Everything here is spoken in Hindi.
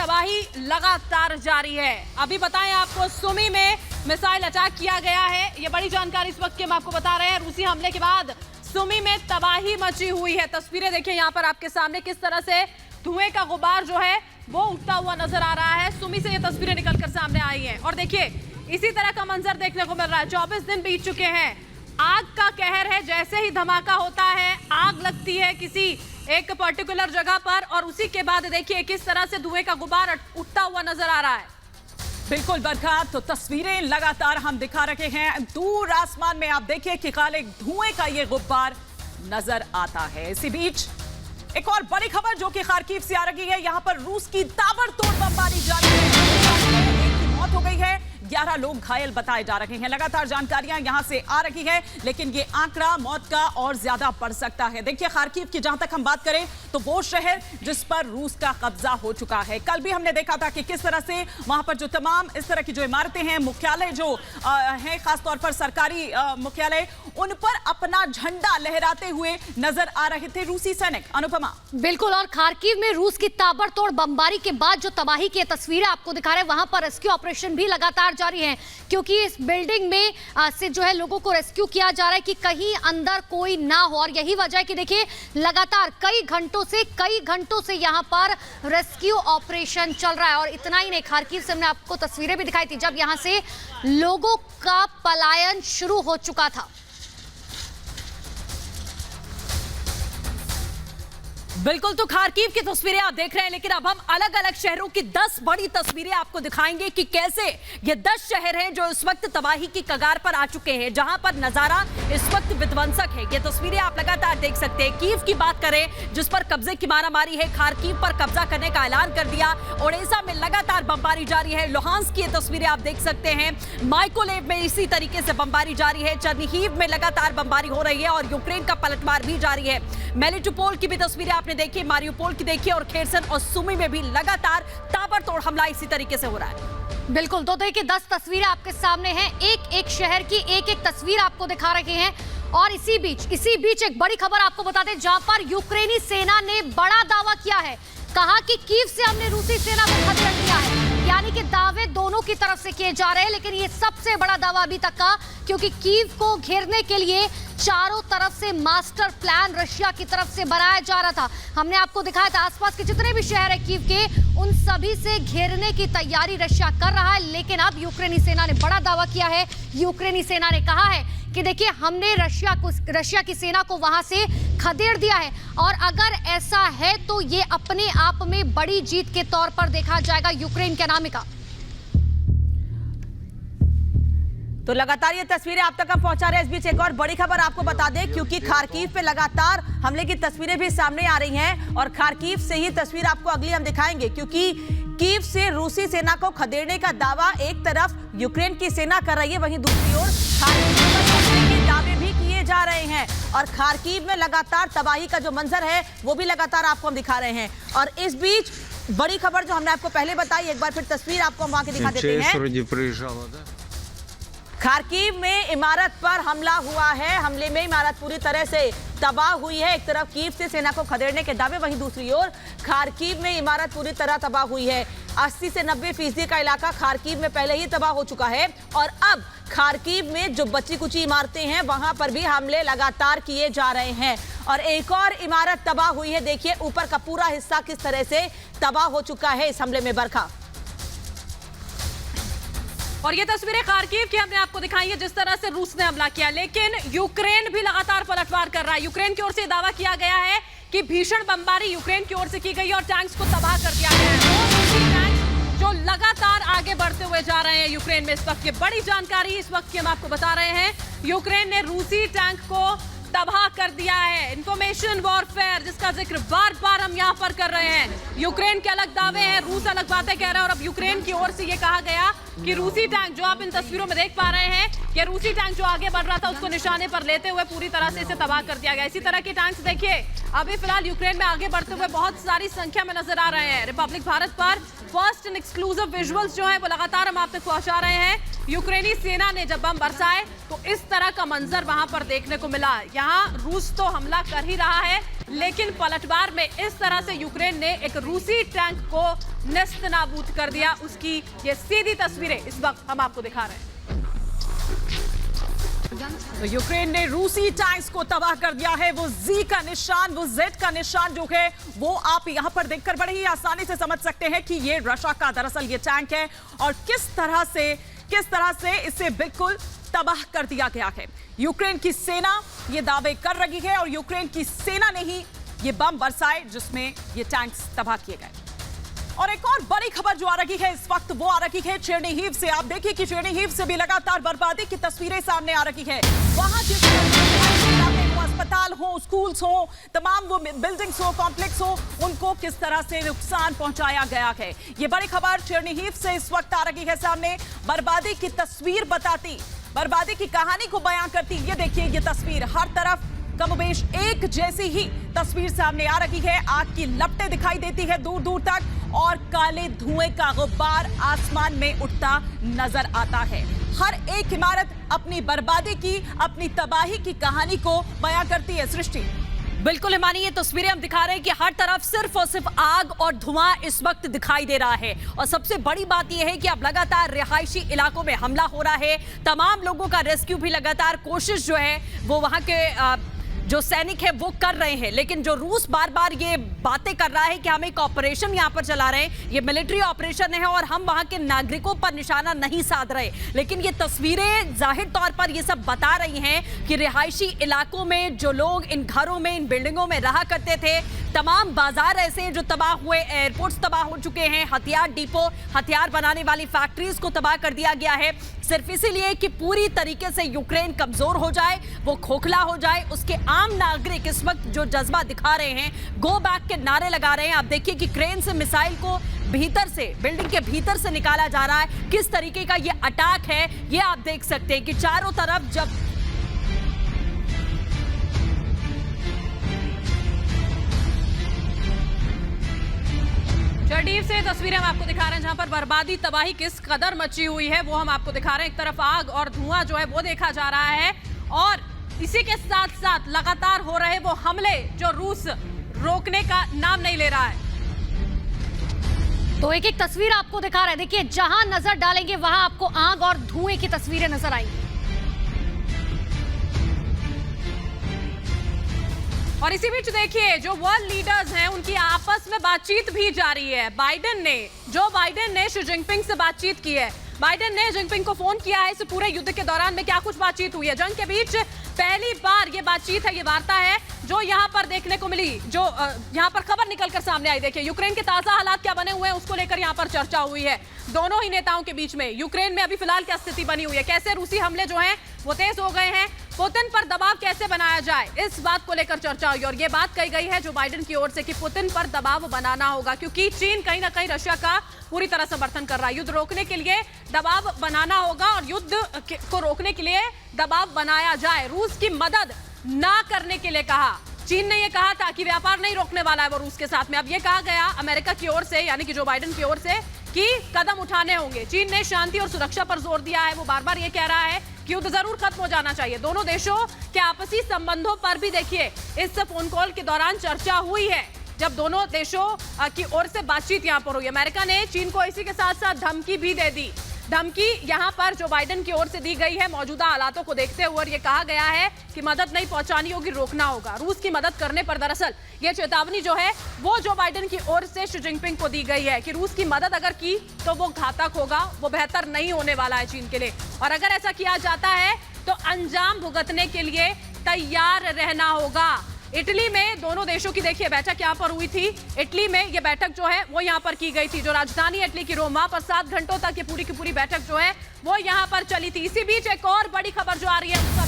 तबाही लगातार जारी है। अभी बताएं आपको, सुमी में मिसाइल अटैक किया गया है। ये बड़ी जानकारी इस वक्त की हम आपको बता रहे हैं। रूसी हमले के बाद सुमी में तबाही मची हुई है। तस्वीरें देखिए यहाँ पर आपके सामने, किस तरह से धुएं का गुबार जो है वो उठता हुआ नजर आ रहा है। सुमी से ये तस्वीरें निकलकर सामने आई हैं और देखिए इसी तरह का मंजर देखने को मिल रहा है। 24 दिन बीत चुके हैं, आग का कहर है। जैसे ही धमाका होता है, आग लगती है किसी एक पर्टिकुलर जगह पर और उसी के बाद देखिए किस तरह से धुएं का गुबार उठता हुआ नजर आ रहा है। बिल्कुल बरखा, तो तस्वीरें लगातार हम दिखा रहे हैं। दूर आसमान में आप देखिए कि काले धुएं का ये गुब्बार नजर आता है। इसी बीच एक और बड़ी खबर जो कि खार्किव से आ रही है। यहां पर रूस की ताबड़तोड़ बमबारी जारी है। एक की मौत हो गई है, 11 लोग घायल बताए जा रहे हैं। लगातार जानकारियां यहां से आ रही है, लेकिन ये आंकड़ा मौत का और ज्यादा बढ़ सकता है। देखिए खार्किव की जहां तक हम बात करें तो वो शहर जिस पर रूस का कब्जा हो चुका है। कल भी हमने देखा था कि किस तरह से वहां पर जो तमाम इस तरह की जो इमारतें हैं, मुख्यालय जो हैं, खासतौर पर सरकारी मुख्यालय, उन पर अपना झंडा लहराते हुए नजर आ रहे थे रूसी सैनिक। अनुपमा। बिल्कुल, और खार्किव में रूस की ताबड़तोड़ बमबारी के बाद जो तबाही की तस्वीरें आपको दिखा रहे हैं, वहां पर रेस्क्यू ऑपरेशन भी लगातार जारी है, क्योंकि इस बिल्डिंग में से जो है लोगों को रेस्क्यू किया जा रहा है कि कहीं अंदर कोई ना हो। और यही वजह है कि देखिए लगातार कई घंटों से यहां पर रेस्क्यू ऑपरेशन चल रहा है। और इतना ही नहीं, खार्किव से हमने आपको तस्वीरें भी दिखाई थी जब यहां से लोगों का पलायन शुरू हो चुका था। बिल्कुल, तो खार्किव की तस्वीरें आप देख रहे हैं, लेकिन अब हम अलग अलग शहरों की 10 बड़ी तस्वीरें आपको दिखाएंगे कि कैसे ये 10 शहर हैं जो इस वक्त तबाही की कगार पर आ चुके हैं, जहां पर नजारा इस वक्त विध्वंसक है। ये तस्वीरें आप लगातार देख सकते हैं। कीव की बात करें, जिस पर कब्जे की मारामारी है, खार्किव पर कब्जा करने का ऐलान कर दिया। ओडेसा में लगातार बमबारी जारी है। लुहांस्क की ये तस्वीरें आप देख सकते हैं। माइकोलेव में इसी तरीके से बमबारी जारी है। चर्निहिव में लगातार बमबारी हो रही है और यूक्रेन का पलटवार भी जारी है। मेलिटोपोल की भी तस्वीरें आपने देखिए, मारियोपोल की देखिए, और खेरसन और सुमी में भी लगातार ताबड़तोड़ हमला इसी तरीके से हो रहा है। बिल्कुल, तो देखिए 10 तस्वीरें आपके सामने हैं। एक शहर की एक तस्वीर आपको दिखा रहे हैं। और इसी बीच एक बड़ी खबर आपको बता दें, जहां पर यूक्रेनी सेना ने बड़ा दावा किया है। कहा कि कीव से हमने रूसी सेना को खदेड़ दिया है। यानी कि दावे दोनों की तरफ से किए जा रहे हैं, लेकिन ये सबसे बड़ा दावा अभी तक का, क्योंकि कीव को घेरने के लिए चारों तरफ से मास्टर प्लान रशिया की तरफ से बनाया जा रहा था। हमने आपको दिखाया था आसपास के जितने भी शहर है कीव के, उन सभी से घेरने की तैयारी रशिया कर रहा है। लेकिन अब यूक्रेनी सेना ने बड़ा दावा किया है। यूक्रेनी सेना ने कहा है कि देखिए हमने रशिया की सेना को वहां से खदेड़ दिया है, और अगर ऐसा है तो ये अपने आप में बड़ी जीत के तौर पर देखा जाएगा यूक्रेन के अनामिका। तो लगातार ये तस्वीरें आप तक हम पहुंचा रहे हैं। इस बीच एक और बड़ी खबर आपको बता दें, क्योंकि खार्किव पे लगातार हमले की तस्वीरें भी सामने आ रही हैं और खार्किव से ही तस्वीर आपको अगली हम दिखाएंगे, क्योंकि कीव से रूसी सेना को खदेड़ने का दावा एक तरफ यूक्रेन की सेना कर रही है, वहीं दूसरी ओर खार्किव पर हमले के दावे भी किए जा रहे हैं। और खार्किव में लगातार तबाही का जो मंजर है वो भी लगातार आपको हम दिखा रहे हैं। और इस बीच बड़ी खबर जो हमने आपको पहले बताई, एक बार फिर तस्वीर आपको हम वहां की दिखा देते हैं। खार्किव में इमारत पर हमला हुआ है। हमले में इमारत पूरी तरह से तबाह हुई है। एक तरफ कीव से सेना को खदेड़ने के दावे, वहीं दूसरी ओर खार्किव में इमारत पूरी तरह तबाह हुई है। 80 से 90% का इलाका खार्किव में पहले ही तबाह हो चुका है और अब खार्किव में जो बची कुची इमारतें हैं वहां पर भी हमले लगातार किए जा रहे हैं। और एक और इमारत तबाह हुई है। देखिए ऊपर का पूरा हिस्सा किस तरह से तबाह हो चुका है इस हमले में। बरखा। और ये तस्वीरें खार्किव की हमने आपको दिखाई है, जिस तरह से रूस ने हमला किया। लेकिन यूक्रेन भी लगातार पलटवार कर रहा है। यूक्रेन की ओर से दावा किया गया है कि भीषण बमबारी यूक्रेन की ओर से की गई और टैंक्स को तबाह कर दिया गया है। वो रूसी टैंक्स जो लगातार आगे बढ़ते हुए जा रहे हैं यूक्रेन में इस वक्त। ये बड़ी जानकारी इस वक्त की हम आपको बता रहे हैं। यूक्रेन ने रूसी टैंक को तबाह कर दिया है। इंफॉर्मेशन वॉरफेयर, जिसका जिक्र बार बार हम यहाँ पर कर रहे हैं। यूक्रेन के अलग दावे हैं, रूस अलग बातें कह रहा है। और अब यूक्रेन की ओर से ये कहा गया कि रूसी टैंक जो आप इन तस्वीरों में देख पा रहे हैं, कि रूसी टैंक जो आगे बढ़ रहा था उसको निशाने पर लेते हुए पूरी तरह से इसे तबाह कर दिया गया। इसी तरह के टैंक्स देखिए अभी फिलहाल यूक्रेन में आगे बढ़ते हुए बहुत सारी संख्या में नजर आ रहे हैं। रिपब्लिक भारत पर फर्स्ट एंड एक्सक्लूसिव विजुअल्स जो है वो लगातार हम आप तक पहुंचा रहे हैं। यूक्रेनी सेना ने जब बम बरसाए तो इस तरह का मंजर वहां पर देखने को मिला। यहाँ रूस तो हमला कर ही रहा है, लेकिन पलटवार में इस तरह से यूक्रेन ने एक रूसी टैंक को नेस्तनाबूद कर दिया। उसकी ये सीधी तस्वीरें इस वक्त हम आपको दिखा रहे हैं। तो यूक्रेन ने रूसी टैंक्स को तबाह कर दिया है। वो जी का निशान, वो जेड का निशान जो है वो आप यहां पर देखकर बड़े ही आसानी से समझ सकते हैं कि ये रशिया का दरअसल ये टैंक है और किस तरह से इसे बिल्कुल तबाह कर दिया गया है। यूक्रेन की सेना ये दावे कर रही है और यूक्रेन की सेना ने ही ये बम बरसाए जिसमें ये टैंक्स तबाह किए गए। और एक और बड़ी खबर जो आ रही है इस वक्त वो आ रही है चेरनीहिव से। आप देखिए कि चेरनीहिव से भी लगातार बर्बादी की तस्वीरें सामने आ रही है। वहां जिस इलाके को अस्पताल हो, स्कूल्स हो, तमाम वो बिल्डिंग्स हो, कॉम्प्लेक्स हो, उनको किस तरह से नुकसान पहुंचाया गया है। ये बड़ी खबर चेरनीहिव से इस वक्त आ रही है सामने। बर्बादी की तस्वीर बताती, बर्बादी की कहानी को बयां करती ये देखिए ये तस्वीर। हर तरफ कमोबेश एक जैसी ही तस्वीर सामने आ रही है। आग की लपटें दिखाई देती है दूर दूर तक और काले धुएं का गुब्बार आसमान में उठता नजर आता है। हर एक इमारत अपनी बर्बादी की, अपनी तबाही की कहानी को बयां करती है। सृष्टि, बिल्कुल हिमानी, ये तस्वीरें हम दिखा रहे हैं कि हर तरफ सिर्फ और सिर्फ आग और धुआं इस वक्त दिखाई दे रहा है। और सबसे बड़ी बात यह है कि अब लगातार रिहायशी इलाकों में हमला हो रहा है। तमाम लोगों का रेस्क्यू भी लगातार कोशिश जो है वो वहां के जो सैनिक है वो कर रहे हैं। लेकिन जो रूस बार बार ये बातें कर रहा है कि हम एक ऑपरेशन यहाँ पर चला रहे हैं, ये मिलिट्री ऑपरेशन है और हम वहां के नागरिकों पर निशाना नहीं साध रहे, लेकिन ये तस्वीरें जाहिर तौर पर ये सब बता रही हैं कि रिहायशी इलाकों में जो लोग इन घरों में, इन बिल्डिंगों में रहा करते थे, तमाम बाजार ऐसे हैं जो तबाह हुए, एयरपोर्ट्स तबाह हो चुके हैं, हथियार डिपो, हथियार बनाने वाली फैक्ट्रीज को तबाह कर दिया गया है, सिर्फ इसीलिए कि पूरी तरीके से यूक्रेन कमजोर हो जाए, वो खोखला हो जाए। उसके आम नागरिक इस वक्त जो जज्बा दिखा रहे हैं, गो बैक के नारे लगा रहे हैं। आप देखिए कि क्रेन से मिसाइल को भीतर से, बिल्डिंग के भीतर से निकाला जा रहा है। किस तरीके का ये अटैक है ये आप देख सकते हैं कि चारों तरफ जब चेरनीहिव से तस्वीरें हम आपको दिखा रहे हैं जहां पर बर्बादी, तबाही किस कदर मची हुई है वो हम आपको दिखा रहे हैं। एक तरफ आग और धुआं जो है वो देखा जा रहा है और इसी के साथ साथ लगातार हो रहे वो हमले जो रूस रोकने का नाम नहीं ले रहा है। तो एक एक तस्वीर आपको दिखा रहे हैं। देखिए जहां नजर डालेंगे वहां आपको आग और धुएं की तस्वीरें नजर आएंगी। और इसी बीच देखिए जो वर्ल्ड लीडर्स हैं उनकी आपस में बातचीत भी जारी है। जो बाइडेन ने शी जिनपिंग से बातचीत की है। बाइडेन ने जिनपिंग को फोन किया है। इस पूरे युद्ध के दौरान में क्या कुछ बातचीत हुई है, जंग के बीच पहली बार ये बातचीत है, ये वार्ता है जो यहाँ पर देखने को मिली, जो यहाँ पर खबर निकलकर सामने आई। देखिए यूक्रेन के ताजा हालात क्या बने हुए हैं उसको लेकर यहाँ पर चर्चा हुई है दोनों ही नेताओं के बीच में। यूक्रेन में अभी फिलहाल क्या स्थिति बनी हुई है, कैसे रूसी हमले जो हैं वो तेज हो गए हैं, पुतिन पर दबाव कैसे बनाया जाए, इस बात को लेकर चर्चा हुई। और ये बात कही गई है जो बाइडेन की ओर से कि पुतिन पर दबाव बनाना होगा क्योंकि चीन कहीं ना कहीं रशिया का पूरी तरह समर्थन कर रहा है। युद्ध रोकने के लिए दबाव बनाना होगा और युद्ध को रोकने के लिए दबाव बनाया जाए। रूस की मदद ना करने के लिए कहा। चीन ने यह कहा था कि व्यापार नहीं रोकने वाला है वो रूस के साथ में। अब यह कहा गया अमेरिका की ओर से, यानी कि जो बाइडेन की ओर से, कि कदम उठाने होंगे। चीन ने शांति और सुरक्षा पर जोर दिया है। वो बार बार ये कह रहा है कि युद्ध जरूर खत्म हो जाना चाहिए। दोनों देशों के आपसी संबंधों पर भी देखिए इस फोन कॉल के दौरान चर्चा हुई है जब दोनों देशों की ओर से बातचीत यहां पर हुई। अमेरिका ने चीन को इसी के साथ साथ धमकी भी दे दी। धमकी यहां पर जो बाइडेन की ओर से दी गई है मौजूदा हालातों को देखते हुए, और ये कहा गया है कि मदद नहीं पहुंचानी होगी, रोकना होगा। रूस की मदद करने पर दरअसल ये चेतावनी जो है वो जो बाइडेन की ओर से शी जिनपिंग को दी गई है कि रूस की मदद अगर की तो वो घातक होगा, वो बेहतर नहीं होने वाला है चीन के लिए। और अगर ऐसा किया जाता है तो अंजाम भुगतने के लिए तैयार रहना होगा। इटली में दोनों देशों की देखिए बैठक यहां पर हुई थी। इटली में ये बैठक जो है वो यहां पर की गई थी, जो राजधानी इटली की रोम, वहां पर 7 घंटों तक ये पूरी की पूरी बैठक जो है वो यहां पर चली थी। इसी बीच एक और बड़ी खबर जो आ रही है